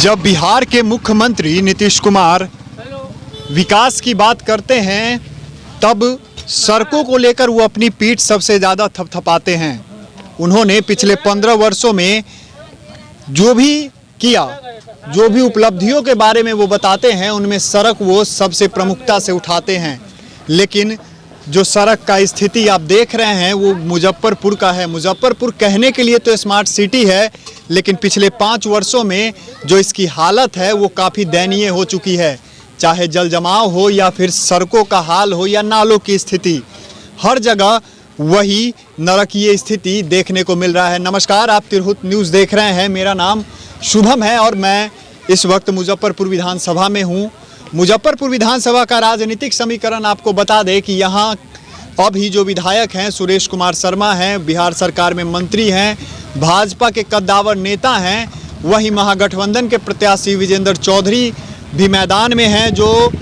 जब बिहार के मुख्यमंत्री नीतीश कुमार विकास की बात करते हैं तब सड़कों को लेकर वो अपनी पीठ सबसे ज़्यादा थपथपाते हैं। उन्होंने पिछले 15 वर्षों में जो भी किया, जो भी उपलब्धियों के बारे में वो बताते हैं, उनमें सड़क वो सबसे प्रमुखता से उठाते हैं। लेकिन जो सड़क का स्थिति आप देख रहे हैं वो मुजफ्फरपुर का है। मुजफ्फरपुर कहने के लिए तो स्मार्ट सिटी है, लेकिन पिछले 5 वर्षों में जो इसकी हालत है वो काफ़ी दयनीय हो चुकी है। चाहे जल जमाव हो या फिर सड़कों का हाल हो या नालों की स्थिति, हर जगह वही नरकीय स्थिति देखने को मिल रहा है। नमस्कार, आप तिरहुत न्यूज़ देख रहे हैं। मेरा नाम शुभम है और मैं इस वक्त मुजफ्फरपुर विधानसभा में हूँ। मुजफ्फरपुर विधानसभा का राजनीतिक समीकरण आपको बता दें कि यहाँ अभी जो विधायक हैं सुरेश कुमार शर्मा हैं, बिहार सरकार में मंत्री हैं, भाजपा के कद्दावर नेता हैं। वहीं महागठबंधन के प्रत्याशी विजेंद्र चौधरी भी मैदान में हैं, जो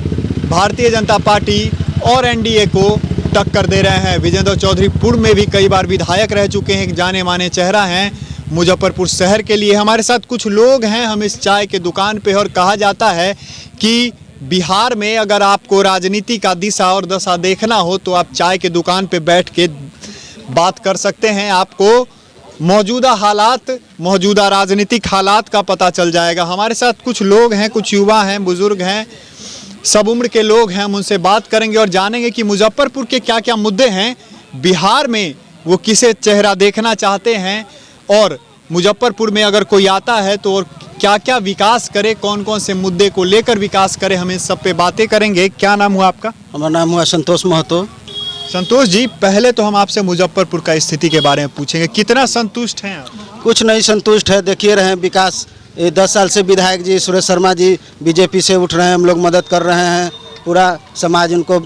भारतीय जनता पार्टी और एनडीए को टक्कर दे रहे हैं। विजेंद्र चौधरी पूर्व में भी कई बार विधायक रह चुके हैं, जाने माने चेहरा हैं मुजफ्फरपुर शहर के लिए। हमारे साथ कुछ लोग हैं, हम इस चाय के दुकान पे, और कहा जाता है कि बिहार में अगर आपको राजनीति का दिशा और दशा देखना हो तो आप चाय के दुकान पे बैठ के बात कर सकते हैं। आपको मौजूदा हालात, मौजूदा राजनीतिक हालात का पता चल जाएगा। हमारे साथ कुछ लोग हैं, कुछ युवा हैं, बुजुर्ग हैं, सब उम्र के लोग हैं। हम उनसे बात करेंगे और जानेंगे कि मुजफ्फरपुर के क्या क्या मुद्दे हैं, बिहार में वो किसे चेहरा देखना चाहते हैं, और मुजफ्फरपुर में अगर कोई आता है तो और क्या क्या विकास करे, कौन कौन से मुद्दे को लेकर विकास करे, हम इस सब पे बातें करेंगे। क्या नाम हुआ आपका? हमारा नाम हुआ संतोष महतो। संतोष जी, पहले तो हम आपसे मुजफ्फरपुर का स्थिति के बारे में पूछेंगे, कितना संतुष्ट हैं आप? कुछ नहीं संतुष्ट है, देखिए रहे हैं विकास। 10 साल से विधायक जी सुरेश शर्मा जी बीजेपी से उठ रहे हैं, हम लोग मदद कर रहे हैं, पूरा समाज उनको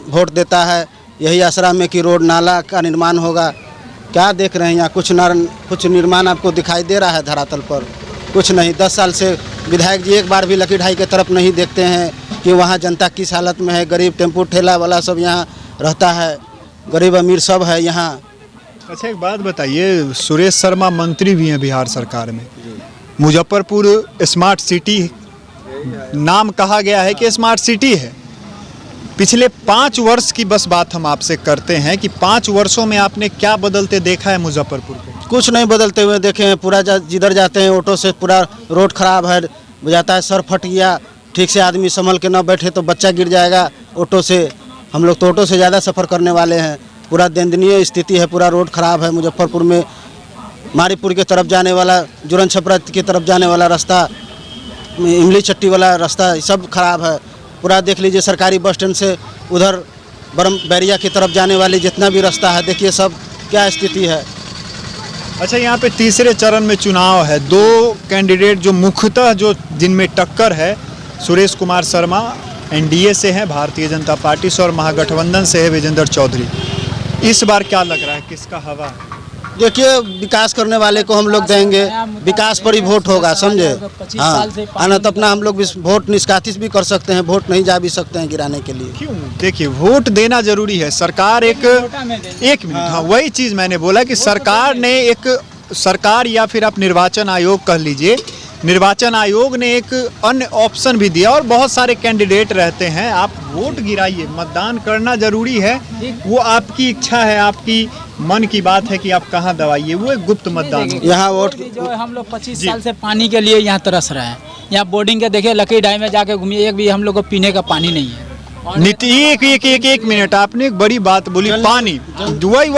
वोट देता है, यही आसरा में कि रोड नाला का निर्माण होगा। क्या देख रहे हैं यहाँ? कुछ निर्माण आपको दिखाई दे रहा है धरातल पर? कुछ नहीं। 10 साल से विधायक जी एक बार भी लकी ढाई की तरफ नहीं देखते हैं कि वहाँ जनता किस हालत में है। गरीब टेम्पो ठेला वाला सब यहाँ रहता है, गरीब अमीर सब है यहाँ। अच्छा, एक बात बताइए, सुरेश शर्मा मंत्री भी हैं बिहार सरकार में, मुजफ्फरपुर स्मार्ट सिटी नाम कहा गया है कि स्मार्ट सिटी है। पिछले 5 वर्ष की बस बात हम आपसे करते हैं कि 5 वर्षों में आपने क्या बदलते देखा है मुजफ्फरपुर को? कुछ नहीं बदलते हुए देखे हैं। पूरा जिधर जाते हैं ऑटो से पूरा रोड खराब है, जाता है सर फट गया, ठीक से आदमी संभल के ना बैठे तो बच्चा गिर जाएगा ऑटो से। हम लोग तो ऑटो से ज़्यादा सफ़र करने वाले हैं। पूरा दयनीय स्थिति है, पूरा रोड खराब है मुजफ्फरपुर में। मारीपुर की तरफ जाने वाला, जुरन छपरा की तरफ जाने वाला रास्ता, इमली चट्टी वाला रास्ता, सब खराब है। पूरा देख लीजिए, सरकारी बस स्टैंड से उधर बरम बैरिया की तरफ जाने वाली जितना भी रास्ता है, देखिए सब क्या स्थिति है। अच्छा, यहाँ पे तीसरे चरण में चुनाव है। 2 कैंडिडेट जो मुख्यतः जिनमें टक्कर है, सुरेश कुमार शर्मा एनडीए से हैं, भारतीय जनता पार्टी से, और महागठबंधन से है विजेंद्र चौधरी। इस बार क्या लग रहा है, किसका हवा है? देखिए, विकास करने वाले को हम लोग देंगे, विकास पर ही वोट होगा, समझे? हाँ, ना तो अपना हम लोग वोट निष्कासित भी कर सकते हैं, वोट नहीं जा भी सकते हैं गिराने के लिए। क्यों? देखिए, वोट देना जरूरी है। सरकार एक मिनट, हाँ, वही चीज़ मैंने बोला कि सरकार या फिर आप निर्वाचन आयोग कह लीजिए, निर्वाचन आयोग ने एक अन्य ऑप्शन भी दिया, और बहुत सारे कैंडिडेट रहते हैं। आप वोट गिराइए, मतदान करना जरूरी है, वो आपकी इच्छा है, आपकी मन की बात है कि आप कहाँ दबाइए, वो एक गुप्त मतदान है। यहाँ वोट जो है, हम लोग 25 साल से पानी के लिए यहाँ तरस रहे हैं। यहाँ बोर्डिंग के देखिए, लकी ढाई में जाके घूमिए, एक भी हम लोग को पीने का पानी नहीं है। एक मिनट, आपने एक बड़ी बात बोली, पानी।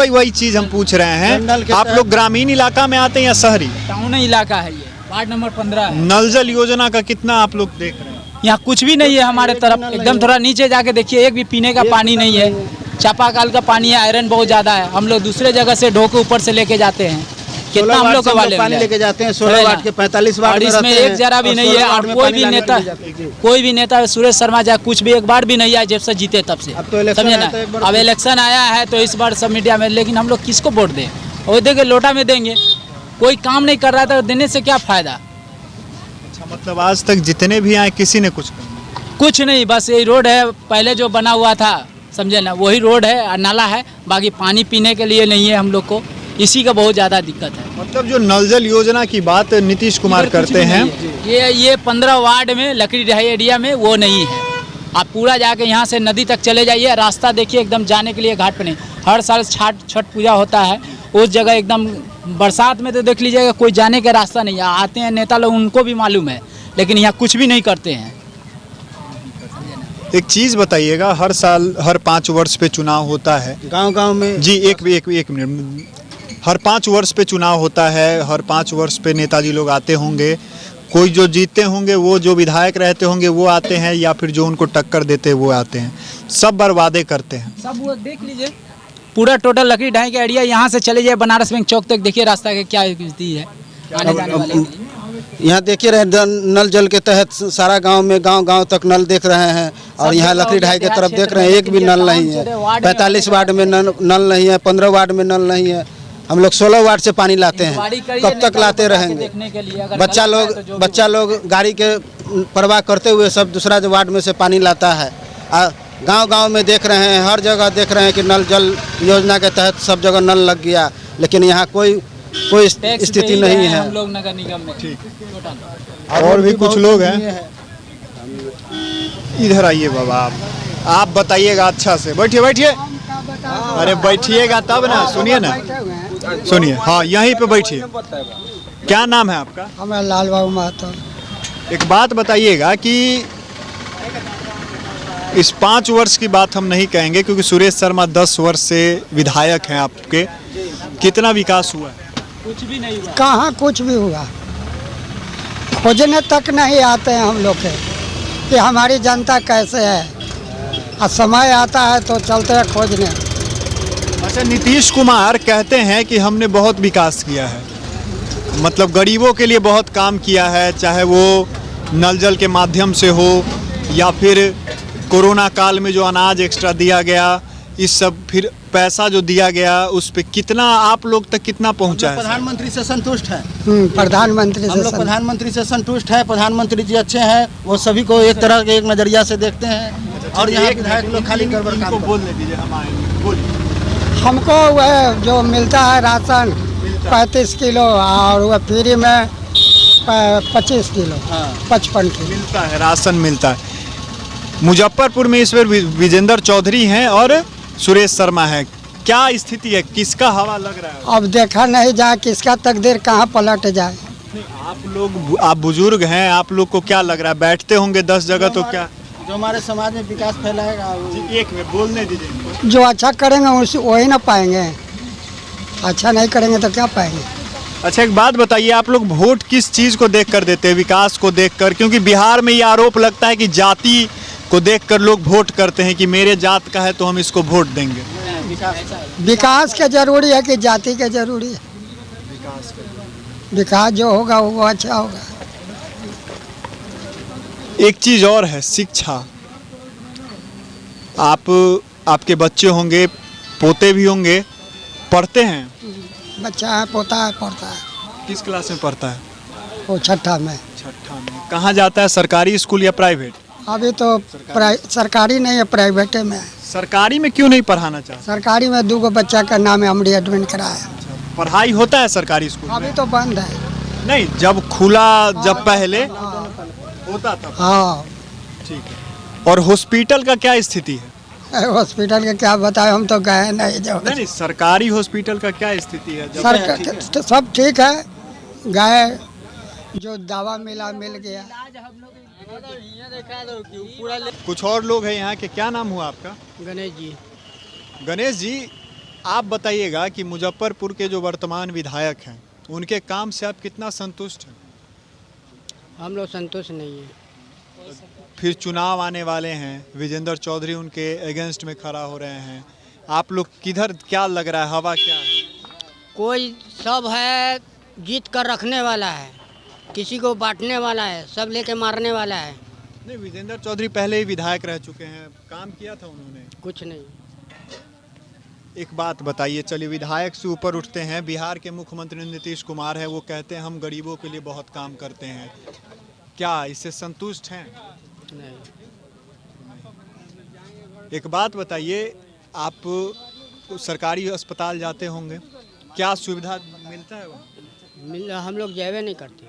वही चीज हम पूछ रहे हैं। आप लोग ग्रामीण इलाका में आते हैं या शहरी? टाउन इलाका है, ये वार्ड नंबर 15 है। नल जल योजना का कितना आप लोग देख रहे हैं? यहाँ कुछ भी नहीं है हमारे तरफ, एकदम थोड़ा नीचे जाके देखिए, एक भी पीने का पानी नहीं है। चापाकल का पानी है, आयरन बहुत ज्यादा है। हम लोग दूसरे जगह से ढोके ऊपर से लेके जाते हैं, कितना हम लोग पानी लेके जाते हैं। 16 वाट के 45 वाट में इसमें एक जरा भी नहीं है। और कोई भी नेता सुरेश शर्मा जाए, कुछ भी एक बार भी नहीं आया जब से जीते तब से, समझे ना? अब इलेक्शन आया है तो इस बार सब मीडिया में, लेकिन हम लोग किसको वोट दें? वो देखे लोटा में देंगे, कोई काम नहीं कर रहा था, देने से क्या फायदा? अच्छा, मतलब आज तक जितने भी आए किसी ने कुछ नहीं, बस यही रोड है पहले जो बना हुआ था, समझे ना, वही रोड है, नाला है, बाकी पानी पीने के लिए नहीं है हम लोग को। इसी का बहुत ज़्यादा दिक्कत है। मतलब जो नल जल योजना की बात नीतीश कुमार इधर कुछ करते भी हैं, नहीं है। ये 15 वार्ड में लकड़ी ढाई एरिया में वो नहीं है। आप पूरा जाके यहाँ से नदी तक चले जाइए, रास्ता देखिए एकदम जाने के लिए घाट पे नहीं। हर साल छठ पूजा होता है उस जगह, एकदम बरसात में तो देख लीजिएगा कोई जाने का रास्ता नहीं है। आते हैं नेता लोग, उनको भी मालूम है, लेकिन यहाँ कुछ भी नहीं करते हैं। एक चीज बताइएगा, हर साल हर 5 वर्ष पे चुनाव होता है गांव-गांव में जी, एक मिनट, हर 5 वर्ष पे चुनाव होता है, हर 5 वर्ष पे नेताजी लोग आते होंगे। कोई जो जीतते होंगे, वो जो विधायक रहते होंगे वो आते हैं, या फिर जो उनको टक्कर देते हैं वो आते हैं, सब बर्बादे करते हैं। सब वो देख लीजिए, पूरा टोटल लकड़ी ढाई का एरिया, यहाँ से चले जाए बनारस बैंक चौक तक, देखिए रास्ता का क्या स्थिति है आने जाने वाले के लिए। यहाँ देखिए रहे नल जल के तहत सारा गांव में गांव तक नल देख रहे हैं, और यहाँ लकड़ी ढाई की तरफ देख रहे हैं, एक भी नल नहीं है। 45 वार्ड में नल नहीं है, 15 वार्ड में नल नहीं है। हम लोग 16 वार्ड से पानी लाते हैं, कब तक लाते रहेंगे? बच्चा लोग गाड़ी के परवाह करते हुए सब दूसरा वार्ड में से पानी लाता है। गांव में देख रहे हैं, हर जगह देख रहे हैं कि नल जल योजना के तहत सब जगह नल लग गया, लेकिन यहाँ कोई स्थिति नहीं है। हम लोग नगर निगम में ठीक। और भी कुछ लोग हैं, इधर आइए बाबा, आप बताइएगा अच्छा से। बैठिए। अरे बैठिएगा तब ना, सुनिए ना, सुनिए। हाँ, यहीं पे बैठिए। क्या नाम है आपका? हमारा लाल बाबू महतो। एक बात बताइएगा कि इस 5 वर्ष की बात हम नहीं कहेंगे, क्योंकि सुरेश शर्मा 10 वर्ष से विधायक हैं आपके, कितना विकास हुआ है? कुछ भी नहीं हुआ। कहाँ कुछ भी हुआ, खोजने तक नहीं आते हैं हम लोग के कि हमारी जनता कैसे है, और समय आता है तो चलते हैं खोजने। अच्छा, नीतीश कुमार कहते हैं कि हमने बहुत विकास किया है, मतलब गरीबों के लिए बहुत काम किया है, चाहे वो नल जल के माध्यम से हो या फिर कोरोना काल में जो अनाज एक्स्ट्रा दिया गया, इस सब, फिर पैसा जो दिया गया उस पे कितना आप लोग तक कितना पहुंचा है? प्रधानमंत्री से संतुष्ट है। प्रधानमंत्री हम लोग प्रधानमंत्री से संतुष्ट है। प्रधानमंत्री जी अच्छे हैं, वो सभी को एक तरह के एक नजरिया से देखते हैं, और यहाँ विधायक लोग खाली गड़बड़ काम बोलने दीजिए, हम आएंगे, बोलिए। हमको वह जो मिलता है राशन 35 किलो, और वह फ्री में 25 किलो, 55 किलो मिलता है, राशन मिलता है। मुजफ्फरपुर में इस बार विजेंद्र चौधरी हैं और सुरेश शर्मा है, क्या स्थिति है, किसका हवा लग रहा है? अब देखा नहीं जाए किसका तकदीर कहाँ पलट जाए। आप बुजुर्ग हैं, आप लोग को क्या लग रहा है? बैठते होंगे 10 जगह, तो क्या जो हमारे समाज में विकास फैलाएगा? एक में बोलने दीजिए। जो अच्छा करेंगे वही ना पाएंगे, अच्छा नहीं करेंगे तो क्या पाएंगे। अच्छा, एक बात बताइए, आप लोग वोट किस चीज़ को देख कर देते हैं? विकास को देख कर? क्योंकि बिहार में ये आरोप लगता है कि जाति को देखकर लोग वोट करते हैं कि मेरे जात का है तो हम इसको वोट देंगे। विकास के जरूरी है कि जाति के जरूरी है? विकास जो होगा वो अच्छा होगा। एक चीज़ और है, शिक्षा। आपके बच्चे होंगे, पोते भी होंगे, पढ़ते हैं? बच्चा है, पोता है, पढ़ता है। किस क्लास में पढ़ता है? वो छठा में। कहाँ जाता है, सरकारी स्कूल या प्राइवेट? अभी तो सरकारी नहीं है, प्राइवेट में है। सरकारी में क्यों नहीं पढ़ाना चाहते? सरकारी में 2 बच्चा का नाम है, हमने एडमिट कराया। पढ़ाई होता है सरकारी स्कूल अभी में? तो बंद है। नहीं, जब खुला, जब पहले होता था। हाँ, ठीक है। और हॉस्पिटल का क्या स्थिति है? हॉस्पिटल का क्या बताए, हम तो गए नहीं। जो नहीं, सरकारी हॉस्पिटल का क्या स्थिति है? तो सब ठीक है, गए, जो दवा मिल गया। कुछ और लोग हैं यहाँ के, क्या नाम हुआ आपका? गणेश जी। गणेश जी, आप बताइएगा कि मुजफ्फरपुर के जो वर्तमान विधायक हैं, उनके काम से आप कितना संतुष्ट हैं? हम लोग संतुष्ट नहीं है। फिर चुनाव आने वाले हैं, विजेंद्र चौधरी उनके अगेंस्ट में खड़ा हो रहे हैं, आप लोग किधर, क्या लग रहा है, हवा क्या है? कोई सब है जीत कर रखने वाला है, किसी को बांटने वाला है, सब लेके मारने वाला है। नहीं, विजेंद्र चौधरी पहले ही विधायक रह चुके हैं, काम किया था उन्होंने? कुछ नहीं। एक बात बताइए, चलिए विधायक से ऊपर उठते हैं, बिहार के मुख्यमंत्री नीतीश कुमार हैं, वो कहते हैं हम गरीबों के लिए बहुत काम करते हैं, क्या इससे संतुष्ट हैं? नहीं। एक बात बताइए, आप सरकारी अस्पताल जाते होंगे, क्या सुविधा मिलता है वहाँ? हम लोग जावे नहीं करते।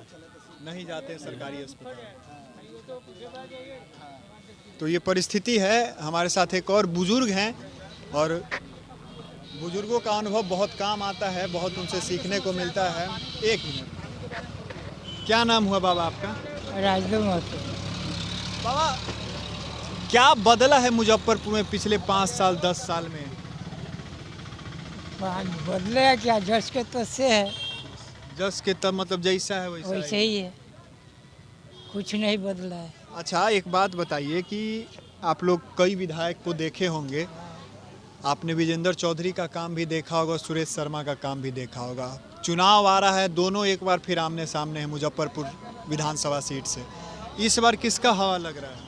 नहीं जाते हैं सरकारी अस्पताल। तो ये परिस्थिति है। हमारे साथ एक और बुजुर्ग हैं और बुजुर्गों का अनुभव बहुत काम आता है, बहुत उनसे सीखने को मिलता है। एक मिनट, क्या नाम हुआ बाबा आपका? राजदेव महतो। बाबा, क्या बदला है मुजफ्फरपुर में पिछले 5 साल 10 साल में? बदले क्या, जस के तो से है, जस के तब मतलब जैसा है वैसा ही है, कुछ नहीं बदला है। अच्छा, एक बात बताइए कि आप लोग कई विधायक को देखे होंगे, आपने विजेंद्र चौधरी का काम भी देखा होगा, सुरेश शर्मा का काम भी देखा होगा। चुनाव आ रहा है, दोनों एक बार फिर आमने सामने हैं मुजफ्फरपुर विधानसभा सीट से। इस बार किसका हवा लग रहा है?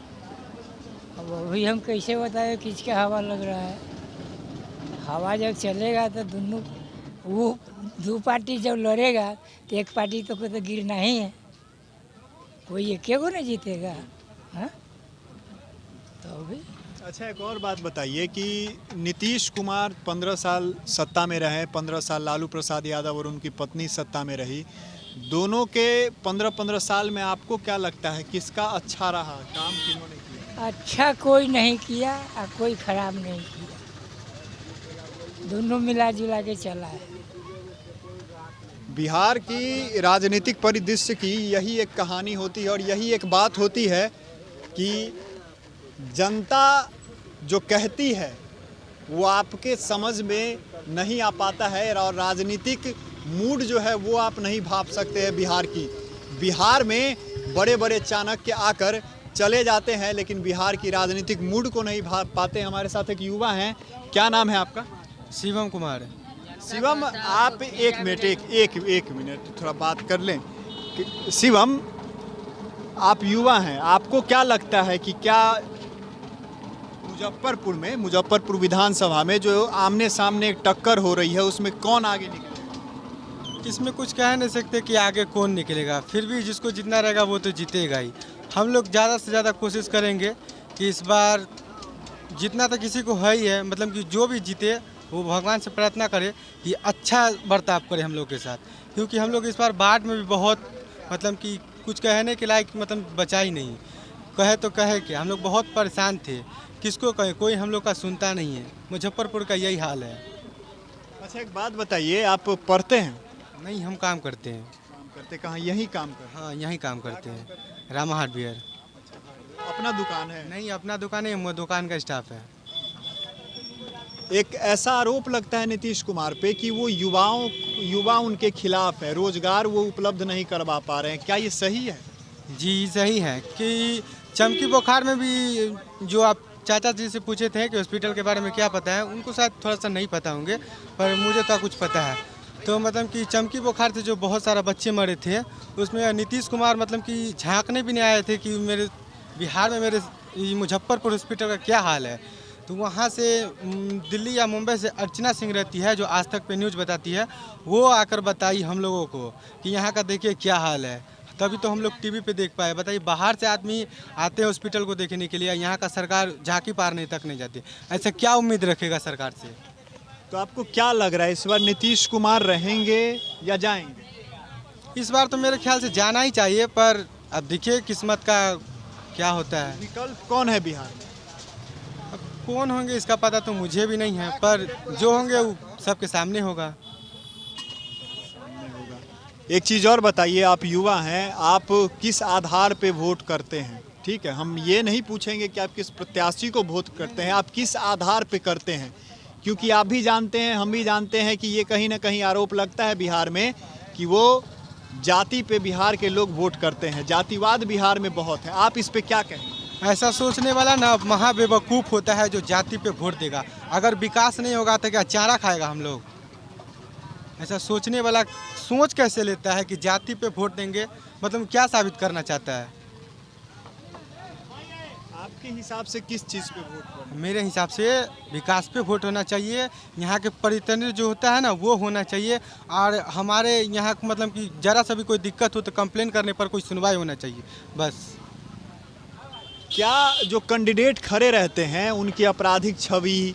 अब अभी हम कैसे बताएं किसका हवा लग रहा है? हवा जब चलेगा तो दोनों, वो दो पार्टी जब लड़ेगा तो एक पार्टी तो गिरना ही है, कोई एक को नहीं जीतेगा। हाँ, तो अभी अच्छा, एक और बात बताइए कि नीतीश कुमार 15 साल सत्ता में रहे, 15 साल लालू प्रसाद यादव और उनकी पत्नी सत्ता में रही। दोनों के 15-15 साल में आपको क्या लगता है किसका अच्छा रहा, काम किन्होंने किया? अच्छा कोई नहीं किया और कोई खराब नहीं किया, दोनों मिला जुला के चला है। बिहार की राजनीतिक परिदृश्य की यही एक कहानी होती है और यही एक बात होती है कि जनता जो कहती है वो आपके समझ में नहीं आ पाता है और राजनीतिक मूड जो है वो आप नहीं भाप सकते हैं बिहार की। बिहार में बड़े बड़े चाणक्य आकर चले जाते हैं लेकिन बिहार की राजनीतिक मूड को नहीं भाप पाते। हमारे साथ एक युवा हैं, क्या नाम है आपका? शिवम कुमार। शिवम, आप एक मिनट थोड़ा बात कर लें। शिवम, आप युवा हैं, आपको क्या लगता है कि क्या मुजफ्फरपुर विधानसभा में जो आमने सामने एक टक्कर हो रही है उसमें कौन आगे निकलेगा? इसमें कुछ कह नहीं सकते कि आगे कौन निकलेगा, फिर भी जिसको जितना रहेगा वो तो जीतेगा ही। हम लोग ज़्यादा से ज़्यादा कोशिश करेंगे कि इस बार जितना तो किसी को है ही है, मतलब कि जो भी जीते वो भगवान से प्रार्थना करे कि अच्छा बर्ताव करे हम लोग के साथ, क्योंकि हम लोग इस बार बाढ़ में भी बहुत मतलब कि कुछ कहने के लायक मतलब बचा ही नहीं। कहे तो कहे कि हम लोग बहुत परेशान थे, किसको कहे, कोई हम लोग का सुनता नहीं है। मुजफ्फरपुर का यही हाल है। अच्छा, एक बात बताइए, आप पढ़ते हैं? नहीं, हम काम करते हैं। काम करते कहाँ? यहीं काम करते? हाँ, यहीं काम करते हैं, रामा हार्डवेयर। अपना दुकान है? नहीं, अपना दुकान है, दुकान का स्टाफ है। एक ऐसा आरोप लगता है नीतीश कुमार पे कि वो युवा उनके खिलाफ है, रोजगार वो उपलब्ध नहीं करवा पा रहे हैं, क्या ये सही है? जी सही है कि चमकी बुखार में भी जो आप चाचा जी से पूछे थे कि हॉस्पिटल के बारे में क्या पता है, उनको शायद थोड़ा सा नहीं पता होंगे, पर मुझे तो कुछ पता है। तो मतलब कि चमकी बुखार से जो बहुत सारा बच्चे मरे थे उसमें नीतीश कुमार मतलब कि झांकने भी नहीं आए थे कि मेरे बिहार में मेरे मुजफ्फरपुर हॉस्पिटल का क्या हाल है। तो वहाँ से दिल्ली या मुंबई से अर्चना सिंह रहती है जो आज तक पे न्यूज़ बताती है, वो आकर बताई हम लोगों को कि यहाँ का देखिए क्या हाल है, तभी तो हम लोग टीवी पे देख पाए। बताइए, बाहर से आदमी आते हैं हॉस्पिटल को देखने के लिए, यहाँ का सरकार झांकी पार नहीं तक नहीं जाती। ऐसा क्या उम्मीद रखेगा सरकार से? तो आपको क्या लग रहा है इस बार नीतीश कुमार रहेंगे या जाएंगे? इस बार तो मेरे ख्याल से जाना ही चाहिए, पर अब देखिए किस्मत का क्या होता है। विकल्प कौन है बिहार में? अब कौन होंगे इसका पता तो मुझे भी नहीं है, पर जो होंगे वो सबके सामने होगा। एक चीज़ और बताइए, आप युवा हैं, आप किस आधार पे वोट करते हैं? ठीक है, हम ये नहीं पूछेंगे कि आप किस प्रत्याशी को वोट करते हैं, आप किस आधार पे करते हैं, क्योंकि आप भी जानते हैं, हम भी जानते हैं कि ये कहीं ना कहीं आरोप लगता है बिहार में कि वो जाति पे बिहार के लोग वोट करते हैं, जातिवाद बिहार में बहुत है। आप इस पे क्या कहें? ऐसा सोचने वाला ना महाबेवकूफ़ होता है जो जाति पे वोट देगा। अगर विकास नहीं होगा तो क्या चारा खाएगा हम लोग? ऐसा सोचने वाला सोच कैसे लेता है कि जाति पे वोट देंगे, मतलब क्या साबित करना चाहता है? आपके हिसाब से किस चीज़ पे वोट करना? मेरे हिसाब से विकास पे वोट होना चाहिए, यहाँ के प्रतिनिधि जो होता है ना वो होना चाहिए, और हमारे यहाँ मतलब कि ज़रा सा भी कोई दिक्कत हो तो कंप्लेन करने पर कोई सुनवाई होना चाहिए, बस। क्या जो कैंडिडेट खड़े रहते हैं उनकी आपराधिक छवि,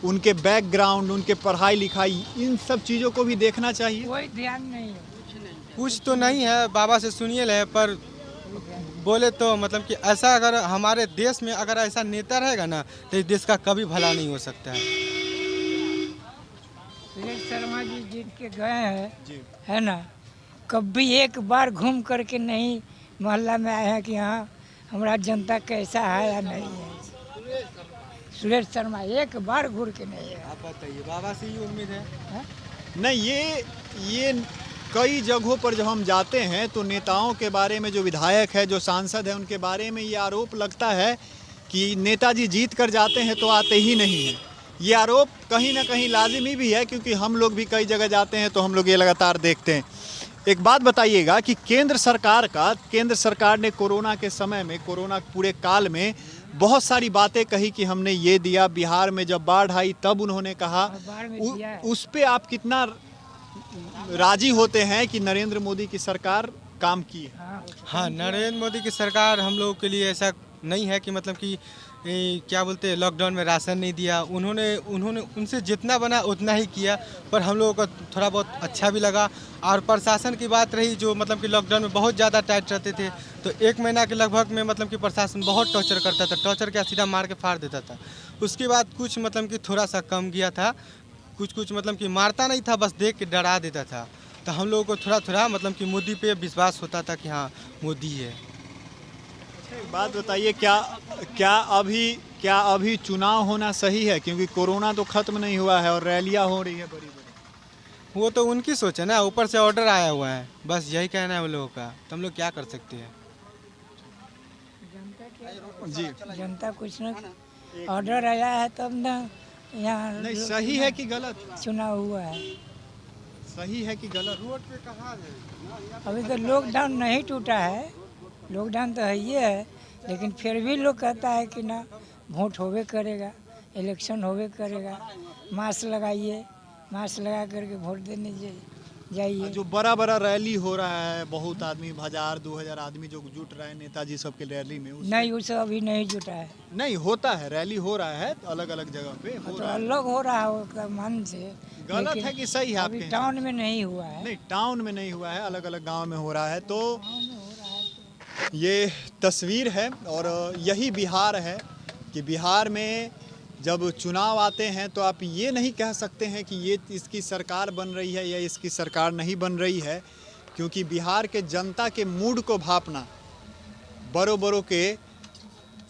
उनके बैकग्राउंड, उनके पढ़ाई लिखाई, इन सब चीज़ों को भी देखना चाहिए। कोई ध्यान नहीं है। कुछ तो नहीं है, बाबा से सुनिए ले, पर बोले तो मतलब कि ऐसा अगर हमारे देश में अगर ऐसा नेता रहेगा ना तो इस देश का कभी भला नहीं हो सकता है। सुरेश शर्मा जी जीत के गए हैं, है ना, कभी एक बार घूम करके नहीं मोहल्ला में आए हैं कि हाँ हमारा जनता कैसा है या नहीं है। सुरेश शर्मा एक बार घूर के नहीं है। आप बताइए, बाबा से ही उम्मीद है। नहीं, ये कई जगहों पर जब हम जाते हैं तो नेताओं के बारे में, जो विधायक है, जो सांसद है, उनके बारे में ये आरोप लगता है कि नेताजी जीत कर जाते हैं तो आते ही नहीं हैं। ये आरोप कहीं ना कहीं लाजिमी भी है, क्योंकि हम लोग भी कई जगह जाते हैं तो हम लोग ये लगातार देखते हैं। एक बात बताइएगा कि केंद्र सरकार ने कोरोना के समय में, कोरोना पूरे काल में बहुत सारी बातें कही कि हमने ये दिया। बिहार में जब बाढ़ आई तब उन्होंने कहा, उस पे आप कितना राजी होते हैं कि नरेंद्र मोदी की सरकार काम की है? हाँ, नरेंद्र मोदी की सरकार हम लोगों के लिए ऐसा नहीं है कि मतलब कि क्या बोलते हैं, लॉकडाउन में राशन नहीं दिया। उन्होंने उनसे जितना बना उतना ही किया, पर हम लोगों को थोड़ा बहुत अच्छा भी लगा। और प्रशासन की बात रही, जो मतलब कि लॉकडाउन में बहुत ज़्यादा टाइट रहते थे, तो 1 महीना के लगभग में मतलब कि प्रशासन बहुत टॉर्चर करता था, टॉर्चर क्या सीधा मार के फाड़ देता था। उसके बाद कुछ मतलब कि थोड़ा सा कम गया था, कुछ मतलब कि मारता नहीं था, बस देख के डरा देता था। तो हम लोगों को थोड़ा मतलब कि मोदी पे विश्वास होता था कि हाँ मोदी है। एक बात बताइए, क्या अभी चुनाव होना सही है? क्योंकि कोरोना तो खत्म नहीं हुआ है और रैलियां हो रही है बड़ी बड़ी। वो तो उनकी सोच है ना, ऊपर से ऑर्डर आया हुआ है, बस यही कहना है उन लोगों का, तो हम लोग क्या कर सकते हैं। जी, जनता कुछ न, ऑर्डर आया है तब ना यहाँ नहीं, सही है कि गलत? चुनाव हुआ है। सही है कि गलत? अभी तो लॉकडाउन नहीं टूटा है, लॉकडाउन तो है ही है, लेकिन फिर भी लोग कहता है कि ना वोट होवे करेगा, इलेक्शन होवे करेगा, मास्क लगाइए, मास्क लगा करके वोट देने जाइए। जो बड़ा रैली हो रहा है, बहुत आदमी, 1000-2000 आदमी जो जुट रहे हैं नेताजी सब के रैली में, नहीं, उस अभी नहीं जुटा है। नहीं होता है, रैली हो रहा है अलग अलग जगह पे हो तो रहा है। अलग हो रहा है मन से, गलत है कि सही है अभी आपके? टाउन में नहीं हुआ है। नहीं, टाउन में नहीं हुआ है, अलग अलग गांव में हो रहा है। तो ये तस्वीर है और यही बिहार है कि बिहार में जब चुनाव आते हैं तो आप ये नहीं कह सकते हैं कि ये इसकी सरकार बन रही है या इसकी सरकार नहीं बन रही है, क्योंकि बिहार के जनता के मूड को भांपना बड़ों के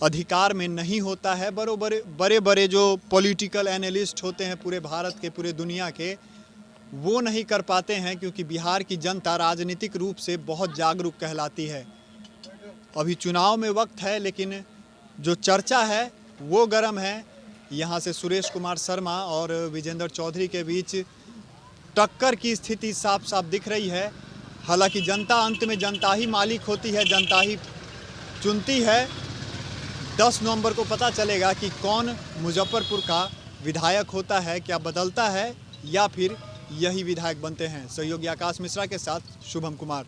अधिकार में नहीं होता है। बड़े जो पॉलिटिकल एनालिस्ट होते हैं पूरे भारत के, पूरे दुनिया के, वो नहीं कर पाते हैं, क्योंकि बिहार की जनता राजनीतिक रूप से बहुत जागरूक कहलाती है। अभी चुनाव में वक्त है, लेकिन जो चर्चा है वो गर्म है। यहाँ से सुरेश कुमार शर्मा और विजेंद्र चौधरी के बीच टक्कर की स्थिति साफ साफ दिख रही है। हालांकि जनता, अंत में जनता ही मालिक होती है, जनता ही चुनती है। 10 नवंबर को पता चलेगा कि कौन मुजफ्फरपुर का विधायक होता है, क्या बदलता है या फिर यही विधायक बनते हैं। सहयोगी आकाश मिश्रा के साथ शुभम कुमार।